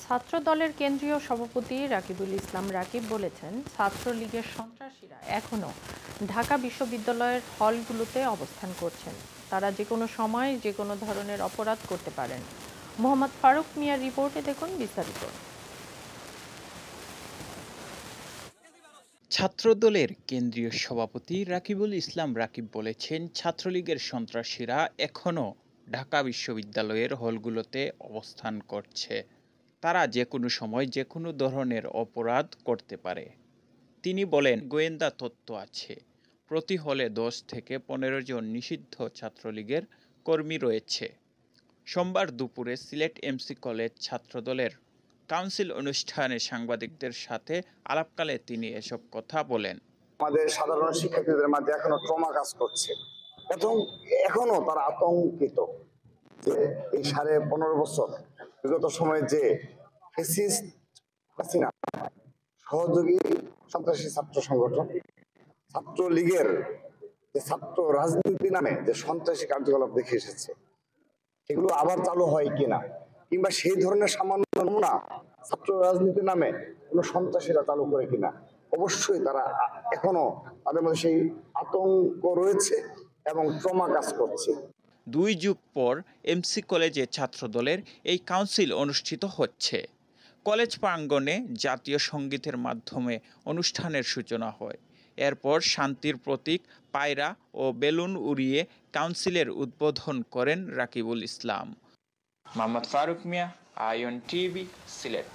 ছাত্র দলের কেন্দ্রীয় সভাপতি রাকিবুল ইসলাম রাকিব বলেছেন, ছাত্রলীগের সন্ত্রাসীরা এখনও ঢাকা বিশ্ববিদ্যালয়ের হলগুলোতে অবস্থান করছেন। তারা যে কোনো সময় যে কোনো ধরনের অপরাধ করতে পারেন। মোহাম্মদ ফারুক মিয়ার রিপোর্টে দেখুন বিস্তারিত। ছাত্রদলের কেন্দ্রীয় সভাপতি রাকিবুল ইসলাম রাকিব বলেছেন, ছাত্রলীগের সন্ত্রাসীরা এখনও ঢাকা বিশ্ববিদ্যালয়ের হলগুলোতে অবস্থান করছে। তারা যে কোনো সময় যে কোনো ধরনের অপরাধ করতে পারে। তিনি বলেন, গোয়েন্দা তথ্য আছে, প্রতি হলে 10 থেকে 15 জন নিষিদ্ধ ছাত্রলীগের কর্মী রয়েছে। সোমবার দুপুরে সিলেট এমসি কলেজ ছাত্রদলের কাউন্সিল অনুষ্ঠানে সাংবাদিকদের সাথে আলাপকালে তিনি এসব কথা বলেন। আমাদের সাধারণ শিক্ষার্থীদের মাঝে এখনো ট্রমা কাজ করছে এবং এখনো তারা আতঙ্কিত যে এই 15.5 বছর বিগত সময়ে যে সহযোগী সন্ত্রাসী ছাত্র সংগঠন ছাত্রলীগের যে ছাত্র রাজনীতি নামে যে সন্ত্রাসী কার্যকলাপ দেখে এসেছে, এগুলো আবার চালু হয় কিনা, কিংবা সেই ধরনের সামান্য নমুনা ছাত্র রাজনীতি নামে কোনো সন্ত্রাসীরা চালু করে কিনা, অবশ্যই তারা এখনো তাদের মধ্যে সেই আতঙ্ক রয়েছে এবং ট্রমা কাজ করছে। 2 যুগ পর এমসি কলেজে ছাত্রদলের এই কাউন্সিল অনুষ্ঠিত হচ্ছে। কলেজ প্রাঙ্গণে জাতীয় সঙ্গীতের মাধ্যমে অনুষ্ঠানের সূচনা হয়। এরপর শান্তির প্রতীক পায়রা ও বেলুন উড়িয়ে কাউন্সিলের উদ্বোধন করেন রাকিবুল ইসলাম। মোহাম্মদ ফারুক মিয়া, আইএন টিভি, সিলেট।